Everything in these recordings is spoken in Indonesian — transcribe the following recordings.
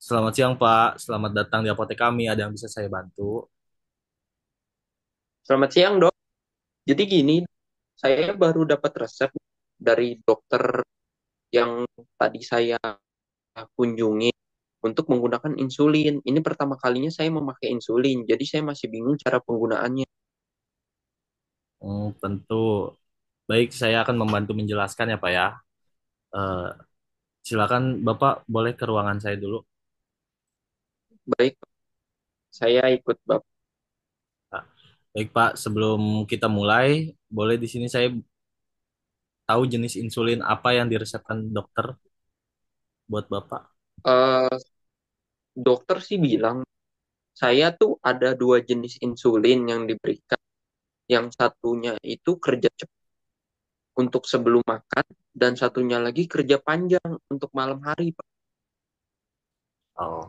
Selamat siang Pak, selamat datang di apotek kami. Ada yang bisa saya bantu? Selamat siang, Dok. Jadi gini, saya baru dapat resep dari dokter yang tadi saya kunjungi untuk menggunakan insulin. Ini pertama kalinya saya memakai insulin, jadi saya masih bingung cara penggunaannya. Tentu. Baik, saya akan membantu menjelaskan ya Pak ya. Eh, Silakan Bapak boleh ke ruangan saya dulu. Baik, saya ikut Bapak. Nah, baik Pak, sebelum kita mulai, boleh di sini saya tahu jenis insulin apa yang diresepkan dokter buat Bapak? Eh, dokter sih bilang, saya tuh ada dua jenis insulin yang diberikan. Yang satunya itu kerja cepat untuk sebelum makan, dan satunya lagi kerja panjang untuk malam hari, Pak. Oh,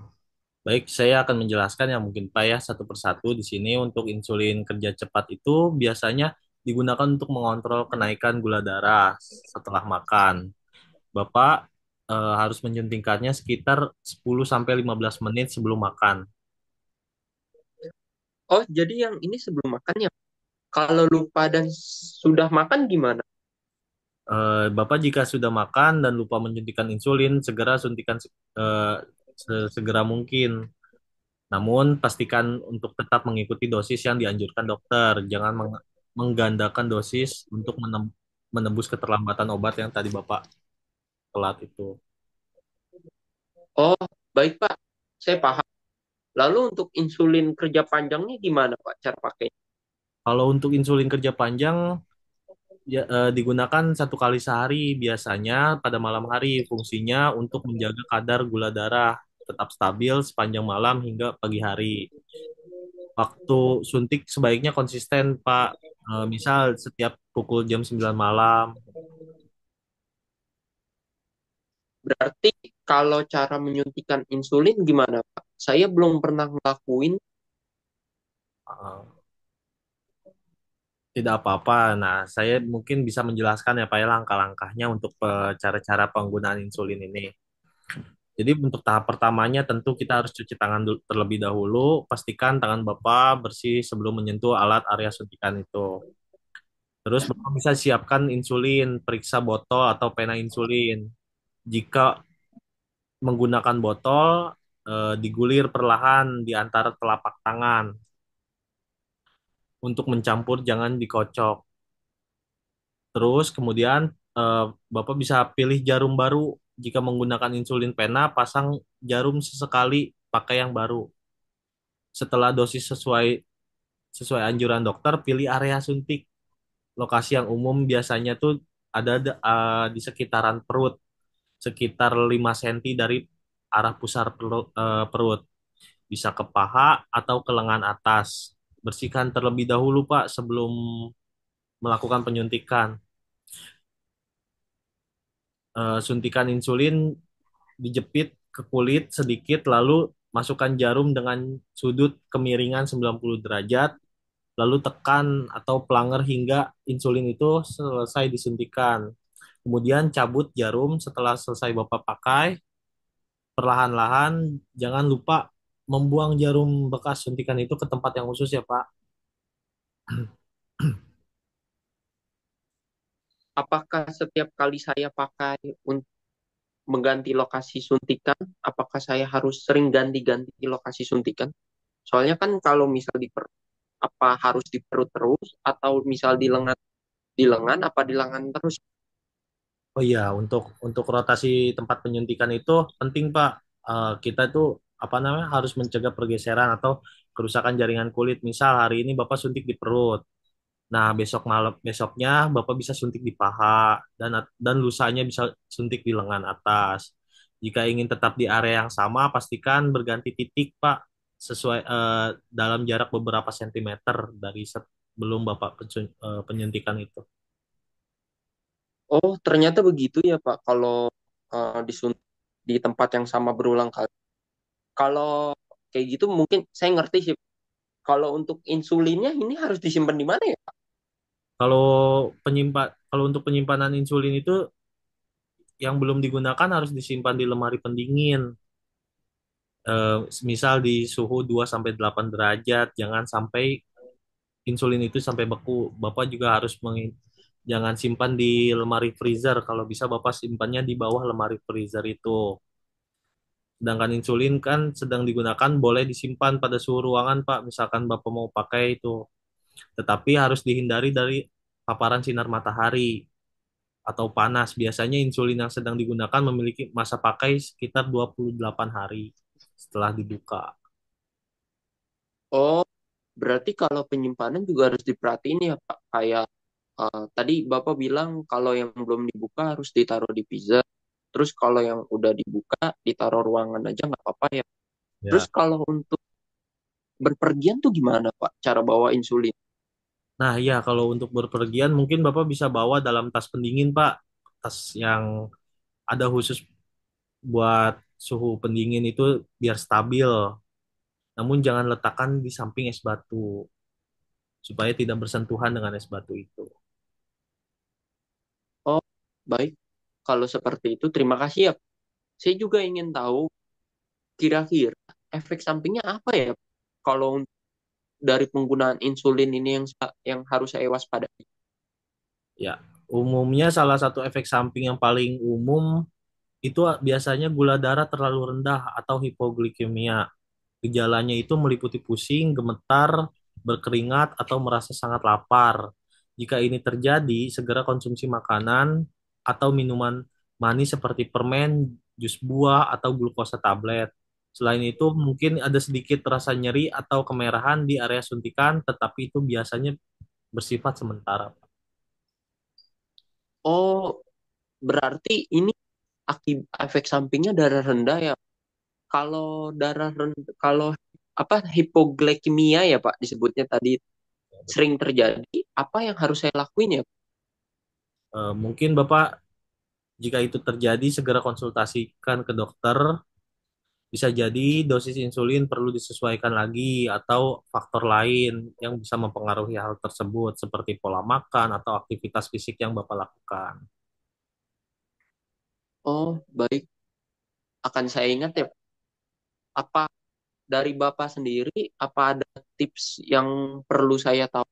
baik, saya akan menjelaskan ya mungkin Pak ya satu persatu di sini untuk insulin kerja cepat itu biasanya digunakan untuk mengontrol kenaikan gula darah setelah makan. Bapak harus menyuntikkannya sekitar 10 sampai 15 menit sebelum makan. Oh, jadi yang ini sebelum makan ya? Kalau lupa dan sudah makan gimana? Bapak jika sudah makan dan lupa menyuntikkan insulin, segera suntikan eh, segera mungkin. Namun pastikan untuk tetap mengikuti dosis yang dianjurkan dokter. Jangan menggandakan dosis untuk menembus keterlambatan obat yang tadi Bapak telat itu. Oh, baik Pak. Saya paham. Lalu untuk insulin kerja panjangnya gimana Pak cara pakainya? Kalau untuk insulin kerja panjang, ya, digunakan satu kali sehari biasanya pada malam hari. Fungsinya untuk menjaga kadar gula darah tetap stabil sepanjang malam hingga pagi hari. Waktu suntik sebaiknya konsisten, Pak. Misal setiap pukul jam 9 malam. Berarti kalau cara menyuntikkan insulin gimana Pak? Saya belum pernah ngelakuin. Eh, Tidak apa-apa. Nah, saya mungkin bisa menjelaskan ya, Pak, ya, langkah-langkahnya untuk cara-cara penggunaan insulin ini. Jadi untuk tahap pertamanya tentu kita harus cuci tangan terlebih dahulu. Pastikan tangan Bapak bersih sebelum menyentuh alat area suntikan itu. Terus Bapak bisa siapkan insulin, periksa botol atau pena insulin. Jika menggunakan botol, digulir perlahan di antara telapak tangan. Untuk mencampur jangan dikocok. Terus kemudian eh, Bapak bisa pilih jarum baru. Jika menggunakan insulin pena, pasang jarum sesekali, pakai yang baru. Setelah dosis sesuai sesuai anjuran dokter, pilih area suntik. Lokasi yang umum biasanya tuh ada di sekitaran perut, sekitar 5 cm dari arah pusar perut. Bisa ke paha atau ke lengan atas. Bersihkan terlebih dahulu, Pak, sebelum melakukan penyuntikan. Suntikan insulin dijepit ke kulit sedikit, lalu masukkan jarum dengan sudut kemiringan 90 derajat, lalu tekan atau planger hingga insulin itu selesai disuntikan. Kemudian cabut jarum setelah selesai Bapak pakai, perlahan-lahan jangan lupa membuang jarum bekas suntikan itu ke tempat yang khusus ya, Pak. Apakah setiap kali saya pakai untuk mengganti lokasi suntikan, apakah saya harus sering ganti-ganti lokasi suntikan? Soalnya kan kalau misal apa harus di perut terus atau misal di lengan apa di lengan terus? Oh iya, untuk rotasi tempat penyuntikan itu penting, Pak. Kita itu apa namanya harus mencegah pergeseran atau kerusakan jaringan kulit. Misal hari ini Bapak suntik di perut. Nah, besoknya Bapak bisa suntik di paha dan lusanya bisa suntik di lengan atas. Jika ingin tetap di area yang sama, pastikan berganti titik, Pak, sesuai dalam jarak beberapa sentimeter dari sebelum Bapak penyuntikan itu. Oh, ternyata begitu ya, Pak. Kalau disuntik di tempat yang sama berulang kali. Kalau kayak gitu mungkin saya ngerti sih. Kalau untuk insulinnya ini harus disimpan di mana ya, Pak? Kalau kalau untuk penyimpanan insulin itu yang belum digunakan harus disimpan di lemari pendingin. eh, misal di suhu 2 sampai 8 derajat, jangan sampai insulin itu sampai beku. Bapak juga harus jangan simpan di lemari freezer. Kalau bisa Bapak simpannya di bawah lemari freezer itu. Sedangkan insulin kan sedang digunakan boleh disimpan pada suhu ruangan, Pak. Misalkan Bapak mau pakai itu. Tetapi harus dihindari dari paparan sinar matahari atau panas. Biasanya insulin yang sedang digunakan memiliki masa pakai sekitar 28 hari setelah dibuka. Oh, berarti kalau penyimpanan juga harus diperhatiin ya Pak. Kayak tadi Bapak bilang kalau yang belum dibuka harus ditaruh di freezer. Terus kalau yang udah dibuka ditaruh ruangan aja nggak apa-apa ya. Terus Ya. kalau untuk berpergian tuh gimana Pak? Cara bawa insulin? Nah, ya kalau untuk berpergian mungkin Bapak bisa bawa dalam tas pendingin, Pak. Tas yang ada khusus buat suhu pendingin itu biar stabil. Namun jangan letakkan di samping es batu supaya tidak bersentuhan dengan es batu itu. Oh, baik. Kalau seperti itu terima kasih ya. Saya juga ingin tahu kira-kira efek sampingnya apa ya kalau dari penggunaan insulin ini yang harus saya waspadai. Ya, umumnya salah satu efek samping yang paling umum itu biasanya gula darah terlalu rendah atau hipoglikemia. Gejalanya itu meliputi pusing, gemetar, berkeringat, atau merasa sangat lapar. Jika ini terjadi, segera konsumsi makanan atau minuman manis seperti permen, jus buah, atau glukosa tablet. Selain itu, mungkin ada sedikit rasa nyeri atau kemerahan di area suntikan, tetapi itu biasanya bersifat sementara. Oh, berarti ini efek sampingnya darah rendah ya. Kalau darah rendah, kalau apa hipoglikemia ya Pak disebutnya tadi sering terjadi, apa yang harus saya lakuin ya? Mungkin Bapak, jika itu terjadi, segera konsultasikan ke dokter. Bisa jadi dosis insulin perlu disesuaikan lagi atau faktor lain yang bisa mempengaruhi hal tersebut seperti pola makan atau aktivitas fisik yang Bapak lakukan. Oh, baik. Akan saya ingat ya. Apa dari Bapak sendiri, apa ada tips yang perlu saya tahu?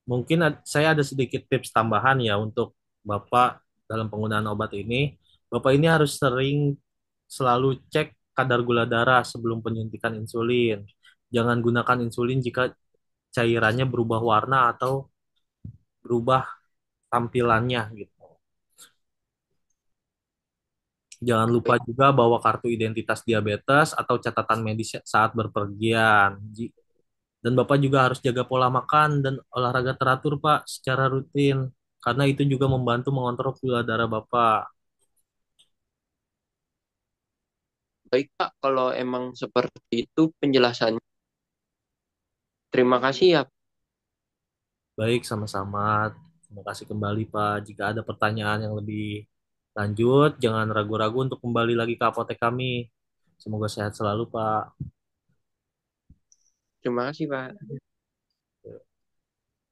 Mungkin saya ada sedikit tips tambahan ya untuk Bapak dalam penggunaan obat ini. Bapak ini harus sering selalu cek kadar gula darah sebelum penyuntikan insulin. Jangan gunakan insulin jika cairannya berubah warna atau berubah tampilannya gitu. Jangan lupa Baik, juga bawa kartu identitas diabetes atau catatan medis saat berpergian. Dan Bapak juga harus jaga pola makan dan olahraga teratur, Pak, secara rutin. Karena itu juga membantu mengontrol gula darah Bapak. baik Pak, kalau emang seperti itu penjelasannya. Terima kasih ya. Baik, sama-sama. Terima kasih kembali, Pak. Jika ada pertanyaan yang lebih lanjut, jangan ragu-ragu untuk kembali lagi ke apotek kami. Semoga sehat selalu, Pak. Terima kasih Pak.